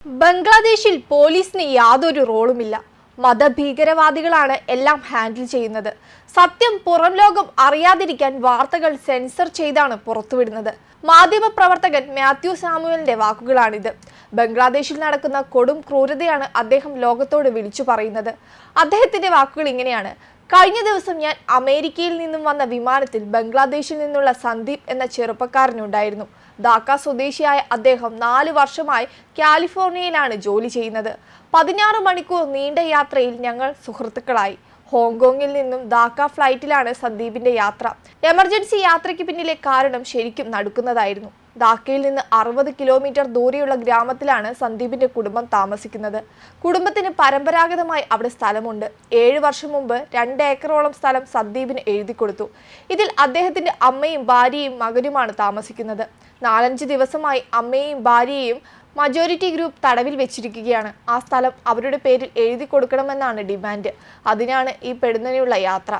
ബംഗ്ലാദേശിൽ പോലീസിന് യാതൊരു റോളുമില്ല. മതഭീകരവാദികളാണ് എല്ലാം ഹാൻഡിൽ ചെയ്യുന്നത്. സത്യം പുറം ലോകം അറിയാതിരിക്കാൻ വാർത്തകൾ സെൻസർ ചെയ്താണ് പുറത്തുവിടുന്നത്. മാധ്യമപ്രവർത്തകൻ മാത്യു സാമുവലിന്റെ വാക്കുകളാണിത്. ബംഗ്ലാദേശിൽ നടക്കുന്ന കൊടും ക്രൂരതയാണ് അദ്ദേഹം ലോകത്തോട് വിളിച്ചു പറയുന്നത്. അദ്ദേഹത്തിന്റെ വാക്കുകൾ ഇങ്ങനെയാണ്: കഴിഞ്ഞ ദിവസം ഞാൻ അമേരിക്കയിൽ നിന്നും വന്ന വിമാനത്തിൽ ബംഗ്ലാദേശിൽ നിന്നുള്ള സന്ദീപ് എന്ന ചെറുപ്പക്കാരനുണ്ടായിരുന്നു. ധാക്ക സ്വദേശിയായ അദ്ദേഹം 4 വർഷമായി കാലിഫോർണിയയിലാണ് ജോലി ചെയ്യുന്നത്. 16 മണിക്കൂർ നീണ്ട യാത്രയിൽ ഞങ്ങൾ സുഹൃത്തുക്കളായി. ഹോങ്കോങ്ങിൽ നിന്നും ധാക്ക ഫ്ലൈറ്റിലാണ് സന്ദീപിന്റെ യാത്ര. എമർജൻസി യാത്രയ്ക്ക് പിന്നിലെ കാരണം ശരിക്കും നടുക്കുന്നതായിരുന്നു. ധാക്കയിൽ നിന്ന് 60 കിലോമീറ്റർ ദൂരെയുള്ള ഗ്രാമത്തിലാണ് സന്ദീപിന്റെ കുടുംബം താമസിക്കുന്നത്. കുടുംബത്തിന് പരമ്പരാഗതമായി അവിടെ സ്ഥലമുണ്ട്. 7 വർഷം മുമ്പ് 2 ഏക്കറോളം സ്ഥലം സന്ദീപിന് എഴുതി കൊടുത്തു. ഇതിൽ അദ്ദേഹത്തിന്റെ അമ്മയും ഭാര്യയും മകനുമാണ് താമസിക്കുന്നത്. 4-5 ദിവസമായി അമ്മയെയും ഭാര്യയെയും മജോറിറ്റി ഗ്രൂപ്പ് തടവിൽ വെച്ചിരിക്കുകയാണ്. ആ സ്ഥലം അവരുടെ പേരിൽ എഴുതി കൊടുക്കണമെന്നാണ് ഡിമാൻഡ്. അതിനാണ് ഈ പെടുന്നതിനുള്ള യാത്ര.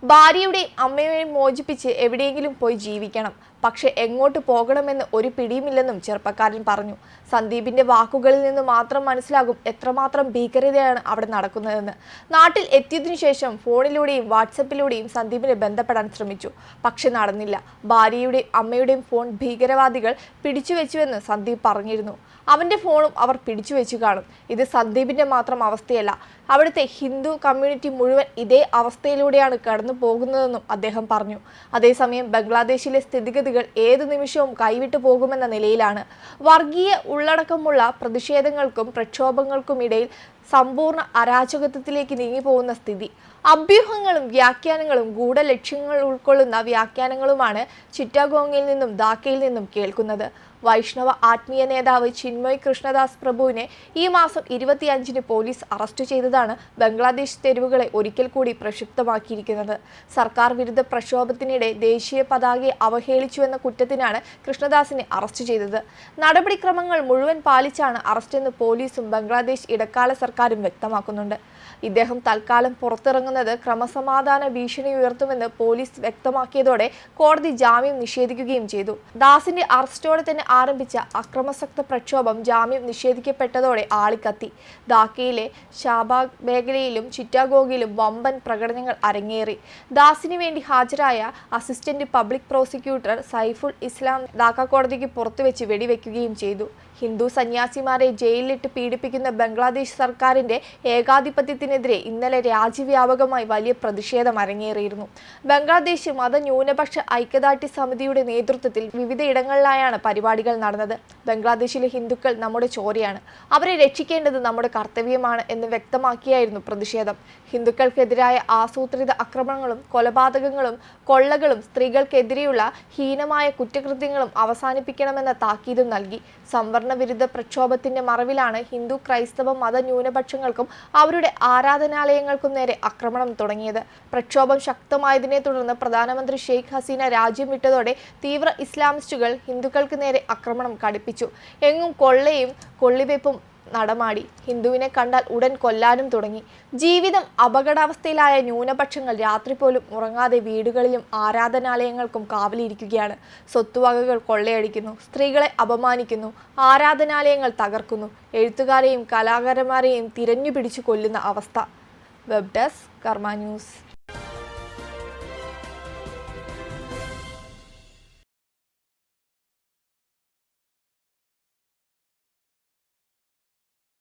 ഭാര്യയുടെയും അമ്മയെയും മോചിപ്പിച്ച് എവിടെയെങ്കിലും പോയി ജീവിക്കണം. പക്ഷെ എങ്ങോട്ട് പോകണമെന്ന് ഒരു പിടിയുമില്ലെന്നും ചെറുപ്പക്കാരൻ പറഞ്ഞു. സന്ദീപിന്റെ വാക്കുകളിൽ നിന്ന് മാത്രം മനസ്സിലാകും എത്രമാത്രം ഭീകരതയാണ് അവിടെ നടക്കുന്നതെന്ന്. നാട്ടിൽ എത്തിയതിനു ശേഷം ഫോണിലൂടെയും വാട്സപ്പിലൂടെയും സന്ദീപിനെ ബന്ധപ്പെടാൻ ശ്രമിച്ചു. പക്ഷെ നടന്നില്ല. ഭാര്യയുടെയും അമ്മയുടെയും ഫോൺ ഭീകരവാദികൾ പിടിച്ചുവെച്ചുവെന്ന് സന്ദീപ് പറഞ്ഞിരുന്നു. അവന്റെ ഫോണും അവർ പിടിച്ചുവെച്ചു കാണും. ഇത് സന്ദീപിന്റെ മാത്രം അവസ്ഥയല്ല, അവിടുത്തെ ഹിന്ദു കമ്മ്യൂണിറ്റി മുഴുവൻ ഇതേ അവസ്ഥയിലൂടെയാണ് കടന്നു പോകുന്നതെന്നും അദ്ദേഹം പറഞ്ഞു. അതേസമയം ബംഗ്ലാദേശിലെ സ്ഥിതിഗതികൾ ഏതു നിമിഷവും കൈവിട്ടു പോകുമെന്ന നിലയിലാണ്. വർഗീയ ഉള്ളടക്കമുള്ള പ്രതിഷേധങ്ങൾക്കും പ്രക്ഷോഭങ്ങൾക്കും ഇടയിൽ സമ്പൂർണ്ണ അരാജകത്വത്തിലേക്ക് നീങ്ങിപ്പോകുന്ന സ്ഥിതി. അഭ്യൂഹങ്ങളും വ്യാഖ്യാനങ്ങളും ഗൂഢലക്ഷ്യങ്ങൾ ഉൾക്കൊള്ളുന്ന വ്യാഖ്യാനങ്ങളുമാണ് ചിറ്റഗോങ്ങിൽ നിന്നും ധാക്കയിൽ നിന്നും കേൾക്കുന്നത്. വൈഷ്ണവ ആത്മീയ നേതാവ് ചിന്മയ് കൃഷ്ണദാസ് പ്രഭുവിനെ ഈ മാസം 25-ന് പോലീസ് അറസ്റ്റ് ചെയ്തതാണ് ബംഗ്ലാദേശ് തെരുവുകളെ ഒരിക്കൽ കൂടി പ്രക്ഷുബ്ധമാക്കിയിരിക്കുന്നത്. സർക്കാർ വിരുദ്ധ പ്രക്ഷോഭത്തിനിടെ ദേശീയ പതാകയെ അവഹേളിച്ചുവെന്ന കുറ്റത്തിനാണ് കൃഷ്ണദാസിനെ അറസ്റ്റ് ചെയ്തത്. നടപടിക്രമങ്ങൾ മുഴുവൻ പാലിച്ചാണ് അറസ്റ്റെന്ന് പോലീസും ബംഗ്ലാദേശ് ഇടക്കാല സർക്കാരും വ്യക്തമാക്കുന്നുണ്ട്. ഇദ്ദേഹം തൽക്കാലം പുറത്തിറങ്ങുന്നത് ക്രമസമാധാന ഭീഷണി ഉയർത്തുമെന്ന് പോലീസ് വ്യക്തമാക്കിയതോടെ കോടതി ജാമ്യം നിഷേധിക്കുകയും ചെയ്തു. ദാസിന്റെ അറസ്റ്റോടെ തന്നെ ആരംഭിച്ച അക്രമാസക്ത പ്രക്ഷോഭം ജാമ്യം നിഷേധിക്കപ്പെട്ടതോടെ ആളിക്കത്തി. ധാക്കയിലെ ഷാബാഗ് മേഖലയിലും ചിറ്റാഗോങ്ങിലും വമ്പൻ പ്രകടനങ്ങൾ അരങ്ങേറി. ദാസിന് വേണ്ടി ഹാജരായ അസിസ്റ്റന്റ് പബ്ലിക് പ്രോസിക്യൂട്ടർ സൈഫുൾ ഇസ്ലാം ധാക്ക കോടതിക്ക് പുറത്തുവെച്ച് വെടിവെക്കുകയും ചെയ്തു. ഹിന്ദു സന്യാസിമാരെ ജയിലിലിട്ട് പീഡിപ്പിക്കുന്ന ബംഗ്ലാദേശ് സർക്കാരിന്റെ ഏകാധിപത്യത്തിനെതിരെ ഇന്നലെ രാജ്യവ്യാപകമായി വലിയ പ്രതിഷേധം അരങ്ങേറിയിരുന്നു. ബംഗ്ലാദേശ് മതന്യൂനപക്ഷ ഐക്യദാർഢ്യ സമിതിയുടെ നേതൃത്വത്തിൽ വിവിധയിടങ്ങളിലായാണ് പരിപാടികൾ നടന്നത്. ബംഗ്ലാദേശിലെ ഹിന്ദുക്കൾ നമ്മുടെ ചോരയാണ്, അവരെ രക്ഷിക്കേണ്ടത് നമ്മുടെ കർത്തവ്യമാണ് എന്ന് വ്യക്തമാക്കിയായിരുന്നു പ്രതിഷേധം. ഹിന്ദുക്കൾക്കെതിരായ ആസൂത്രിത ആക്രമണങ്ങളും കൊലപാതകങ്ങളും കൊള്ളകളും സ്ത്രീകൾക്കെതിരെയുള്ള ഹീനമായ കുറ്റകൃത്യങ്ങളും അവസാനിപ്പിക്കണമെന്ന താക്കീതും നൽകി. സംവരണ വിരുദ്ധ പ്രക്ഷോഭത്തിന്റെ മറവിലാണ് ഹിന്ദു ക്രൈസ്തവ മതന്യൂനപക്ഷങ്ങൾക്കും അവരുടെ ആരാധനാലയങ്ങൾക്കും നേരെ ആക്രമണം തുടങ്ങിയത്. പ്രക്ഷോഭം ശക്തമായതിനെ തുടർന്ന് പ്രധാനമന്ത്രി ഷെയ്ഖ് ഹസീന രാജ്യം വിട്ടതോടെ തീവ്ര ഇസ്ലാമിസ്റ്റുകൾ ഹിന്ദുക്കൾക്ക് നേരെ ആക്രമണം കടുപ്പിച്ചു. എങ്ങും കൊള്ളയും കൊള്ളിവെപ്പും നടമാടി. ഹിന്ദുവിനെ കണ്ടാൽ ഉടൻ കൊല്ലാനും തുടങ്ങി. ജീവിതം അപകടാവസ്ഥയിലായ ന്യൂനപക്ഷങ്ങൾ രാത്രി പോലും ഉറങ്ങാതെ വീടുകളിലും ആരാധനാലയങ്ങൾക്കും കാവലിരിക്കുകയാണ്. സ്വത്തുവകകൾ കൊള്ളയടിക്കുന്നു, സ്ത്രീകളെ അപമാനിക്കുന്നു, ആരാധനാലയങ്ങൾ തകർക്കുന്നു, എഴുത്തുകാരെയും കലാകാരന്മാരെയും തിരഞ്ഞു പിടിച്ചു കൊല്ലുന്ന അവസ്ഥ. വെബ് ഡെസ്ക് കർമ്മ ന്യൂസ്.